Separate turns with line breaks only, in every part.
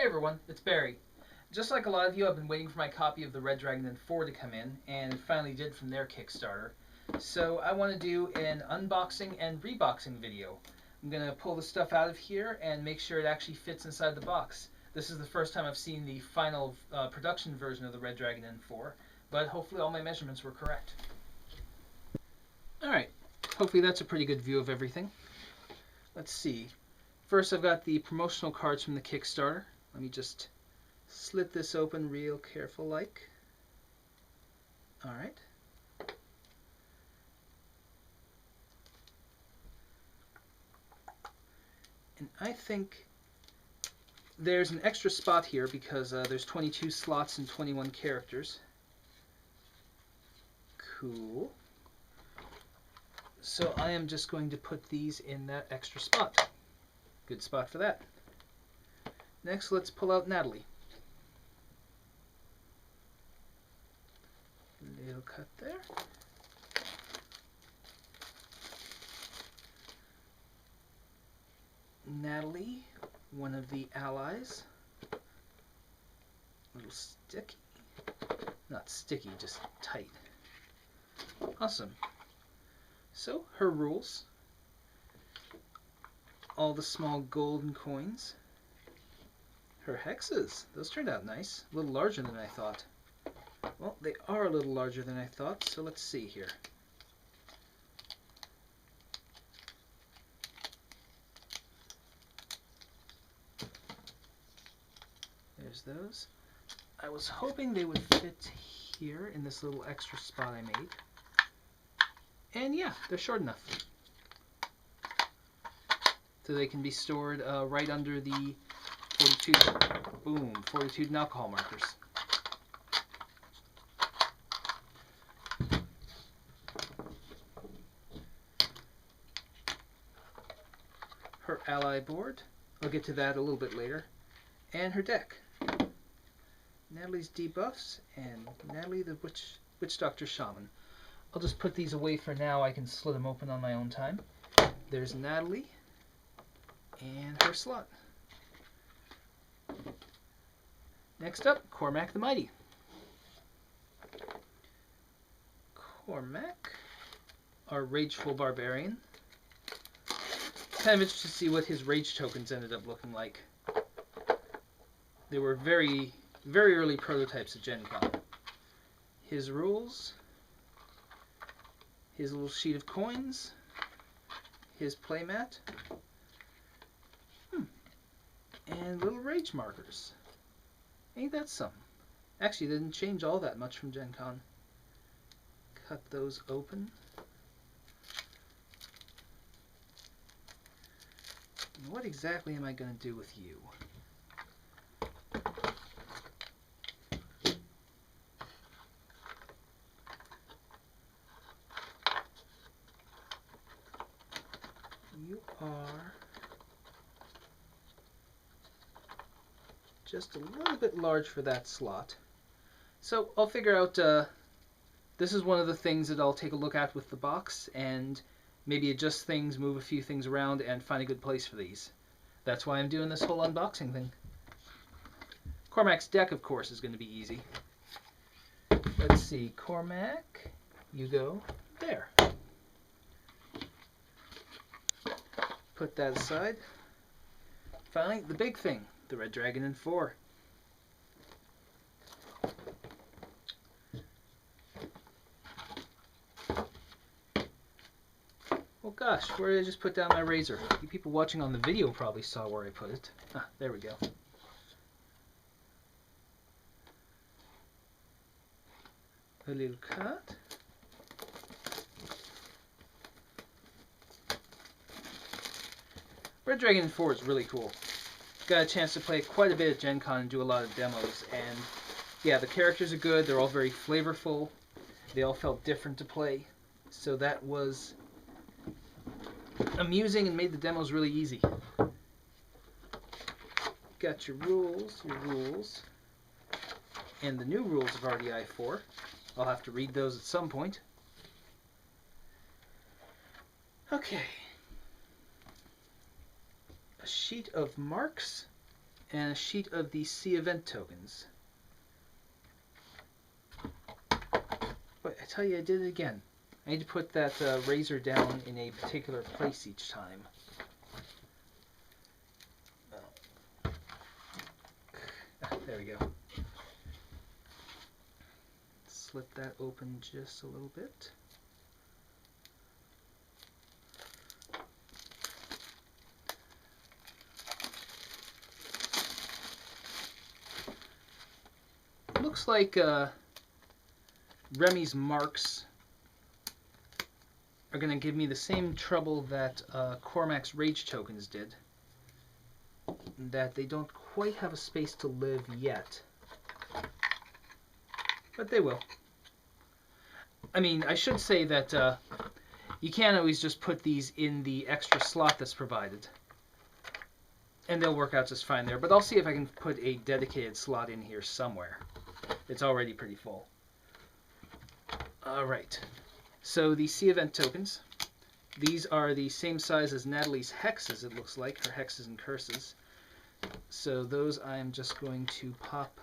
everyone, it's Barry. Just like a lot of you, I've been waiting for my copy of the Red Dragon and 4 to come in, and it finally did from their Kickstarter. So I want to do an unboxing and reboxing video. I'm going to pull the stuff out of here and make sure it actually fits inside the box. This is the first time I've seen the final production version of the Red Dragon N4, but hopefully all my measurements were correct. Alright, hopefully that's a pretty good view of everything. Let's see. First I've got the promotional cards from the Kickstarter. Let me just slit this open real careful like. Alright. And I think there's an extra spot here because there's 22 slots and 21 characters. Cool. So I am just going to put these in that extra spot. Good spot for that. Next, let's pull out Natalie. Little cut there. Natalie, one of the allies. A little sticky. Not sticky, just tight. Awesome. So, her rules. All the small golden coins. Her hexes. Those turned out nice. A little larger than I thought. Well, they are a little larger than I thought, so let's see here. There's those. I was hoping they would fit here in this little extra spot I made. And yeah, they're short enough. So they can be stored right under the fortitude and alcohol markers. Her ally board, I'll get to that a little bit later, and her deck. Natalie's debuffs and Natalie the Witch Doctor Shaman. I'll just put these away for now. I can slit them open on my own time. There's Natalie and her slot. Next up, Cormac the Mighty. Cormac, our Rageful Barbarian. Kind of interested to see what his rage tokens ended up looking like. They were very, very early prototypes at Gen Con. His rules, his little sheet of coins, his playmat, and little rage markers. Ain't that something? Actually, they didn't change all that much from Gen Con. Cut those open. What exactly am I going to do with you? You are just a little bit large for that slot. So I'll figure out, this is one of the things that I'll take a look at with the box and maybe adjust things, move a few things around, and find a good place for these. That's why I'm doing this whole unboxing thing. Cormac's deck, of course, is going to be easy. Let's see, Cormac, you go there. Put that aside. Finally, the big thing, the Red Dragon N4. Oh gosh, where did I just put down my razor? You people watching on the video probably saw where I put it. Ah, there we go. A little cut. Red Dragon 4 is really cool. Got a chance to play quite a bit at Gen Con and do a lot of demos, and yeah, the characters are good, they're all very flavorful, they all felt different to play, so that was amusing and made the demos really easy. Got your rules, and the new rules of RDI 4. I'll have to read those at some point. Okay. A sheet of marks and a sheet of the sea event tokens. But I tell you, I did it again. I need to put that razor down in a particular place each time. There we go. Slip that open just a little bit. Looks like Remy's marks are going to give me the same trouble that Cormac's Rage tokens did. That they don't quite have a space to live yet. But they will. I mean, I should say that you can't always just put these in the extra slot that's provided. And they'll work out just fine there. But I'll see if I can put a dedicated slot in here somewhere. It's already pretty full. Alright. So the Sea Event tokens. These are the same size as Natalie's hexes, it looks like. Her hexes and curses. So those I'm just going to pop.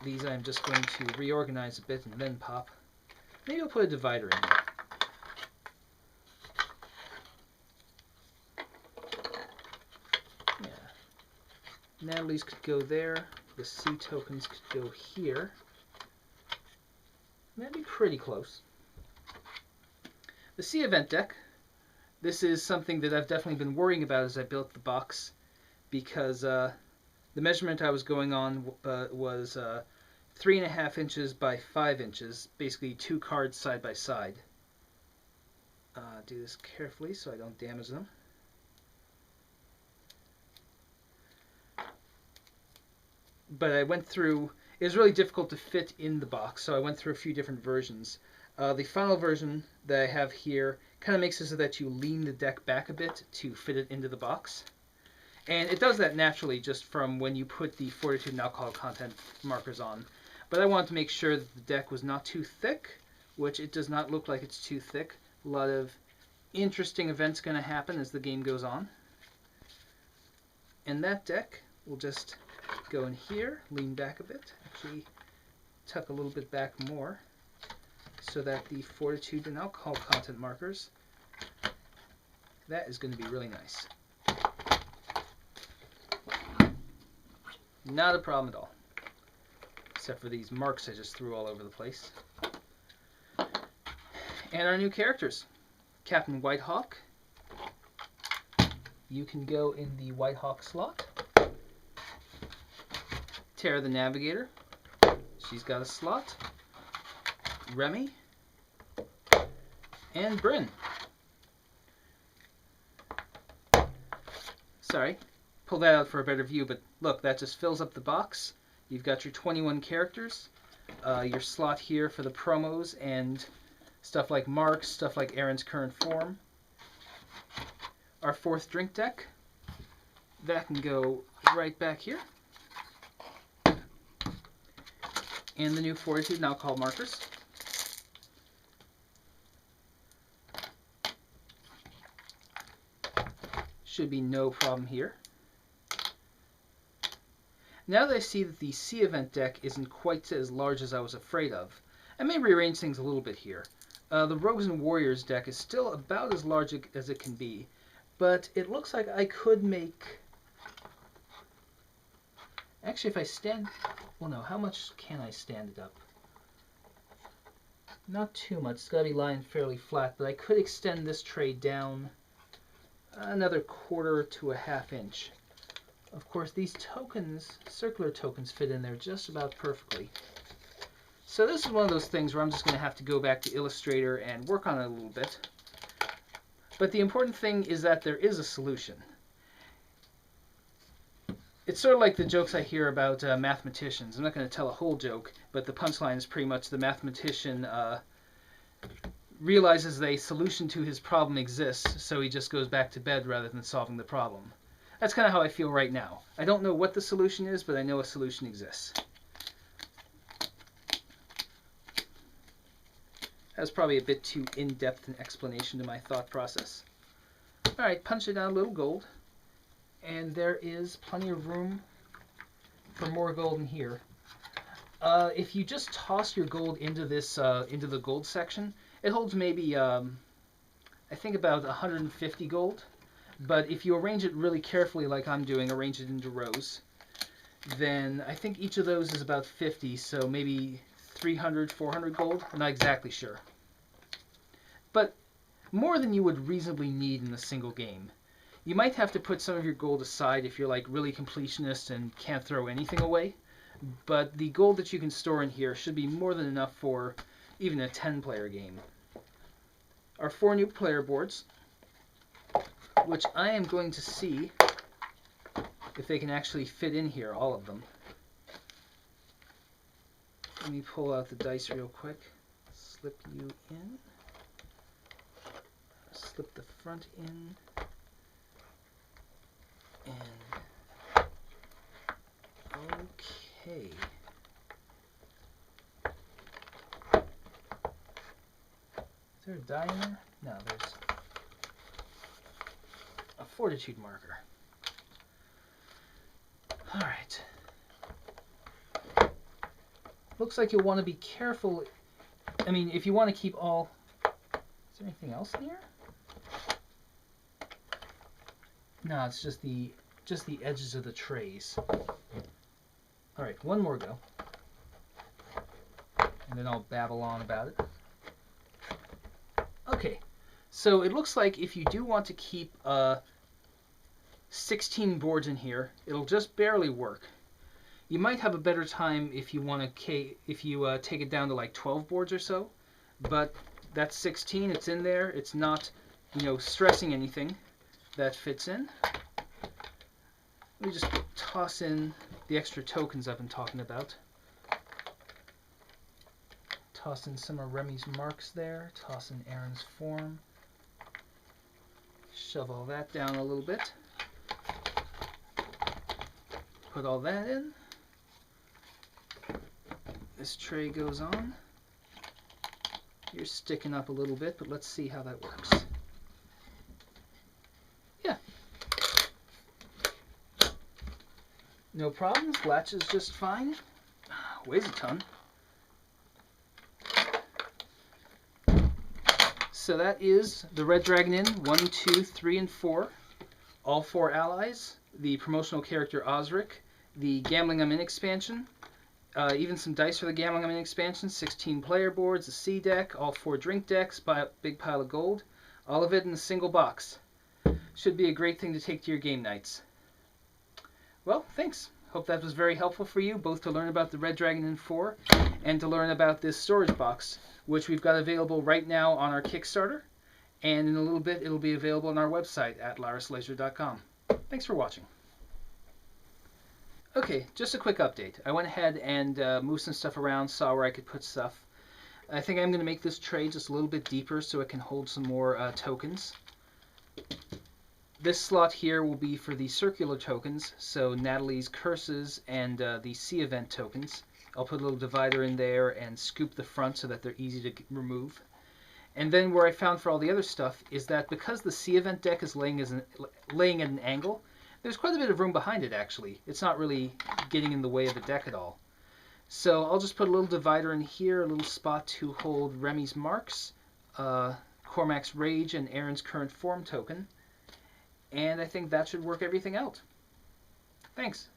These I'm just going to reorganize a bit and then pop. Maybe I'll put a divider in there. Yeah. Natalie's could go there. The sea tokens could go here. That'd be pretty close. The Sea Event deck. This is something that I've definitely been worrying about as I built the box, because the measurement I was going on was 3.5 inches by 5 inches, basically 2 cards side by side. Do this carefully so I don't damage them. But I went through, it was really difficult to fit in the box, so I went through a few different versions. The final version that I have here kind of makes it so that you lean the deck back a bit to fit it into the box. And it does that naturally just from when you put the fortitude and alcohol content markers on. But I wanted to make sure that the deck was not too thick, which it does not look like it's too thick. A lot of interesting events going to happen as the game goes on. And that deck will just go in here, lean back a bit, actually tuck a little bit back more, so that the fortitude and alcohol content markers, that is going to be really nice. Not a problem at all. Except for these marks I just threw all over the place. And our new characters. Captain Whitehawk. You can go in the Whitehawk slot. Tara the Navigator. She's got a slot. Remy. And Bryn. Sorry. Pull that out for a better view, but look, that just fills up the box. You've got your 21 characters, your slot here for the promos and stuff like marks, stuff like Aaron's current form. Our 4th drink deck, that can go right back here. And the new fortitude and alcohol markers. Should be no problem here. Now that I see that the Sea Event deck isn't quite as large as I was afraid of, I may rearrange things a little bit here. The Rogues and Warriors deck is still about as large as it can be, but it looks like I could make... Actually, if I stand... Well, no, how much can I stand it up? Not too much. It's got to be lying fairly flat, but I could extend this tray down another 1/4 to a 1/2 inch. Of course, these tokens, circular tokens, fit in there just about perfectly. So this is one of those things where I'm just going to have to go back to Illustrator and work on it a little bit. But the important thing is that there is a solution. It's sort of like the jokes I hear about mathematicians. I'm not going to tell a whole joke, but the punchline is pretty much the mathematician realizes a solution to his problem exists, so he just goes back to bed rather than solving the problem. That's kind of how I feel right now. I don't know what the solution is, but I know a solution exists. That's probably a bit too in-depth an explanation to my thought process. Alright, punch it out a little gold. And there is plenty of room for more gold in here. If you just toss your gold into this into the gold section, it holds maybe I think about 150 gold. But if you arrange it really carefully, like I'm doing, arrange it into rows, then I think each of those is about 50, so maybe 300, 400 gold. I'm not exactly sure. But more than you would reasonably need in a single game. You might have to put some of your gold aside if you're like really completionist and can't throw anything away. But the gold that you can store in here should be more than enough for even a 10-player game. Our 4 new player boards, which I am going to see if they can actually fit in here, all of them. Let me pull out the dice real quick. Slip you in. Slip the front in. And okay. Is there a die in there? No, there's a fortitude marker. Alright. Looks like you'll want to be careful. I mean, if you want to keep all... Is there anything else in here? No, it's just the edges of the trays. Alright, one more go. And then I'll babble on about it. Okay, so it looks like if you do want to keep 16 boards in here, it'll just barely work. You might have a better time if you want to take it down to like 12 boards or so, but that's 16. It's in there. It's not, stressing anything. That fits in. Let me just toss in the extra tokens I've been talking about. Toss in some of Remy's marks there. Toss in Aaron's form. Shove all that down a little bit. Put all that in. This tray goes on. You're sticking up a little bit, but let's see how that works. Yeah. No problems. Latches just fine. Weighs a ton. So that is the Red Dragon Inn 1, 2, 3, and 4. All 4 allies. The promotional character Osric. The Gambling I'm In expansion. Even some dice for the Gambling I'm In expansion. 16 player boards. A C deck. All 4 drink decks. Big pile of gold. All of it in a single box. Should be a great thing to take to your game nights. Well, thanks. Hope that was very helpful for you, both to learn about the Red Dragon Inn 4 and to learn about this storage box, which we've got available right now on our Kickstarter, and in a little bit it'll be available on our website at larislaser.com. Thanks for watching. Okay, just a quick update. I went ahead and moved some stuff around, saw where I could put stuff. I think I'm going to make this tray just a little bit deeper so it can hold some more tokens. This slot here will be for the circular tokens, so Natalie's curses and the sea event tokens. I'll put a little divider in there and scoop the front so that they're easy to remove. And then where I found for all the other stuff is that because the sea event deck is laying at an angle, there's quite a bit of room behind it actually. It's not really getting in the way of the deck at all. So I'll just put a little divider in here, a little spot to hold Remy's marks, Cormac's Rage, and Aaron's current form token. And I think that should work everything out. Thanks.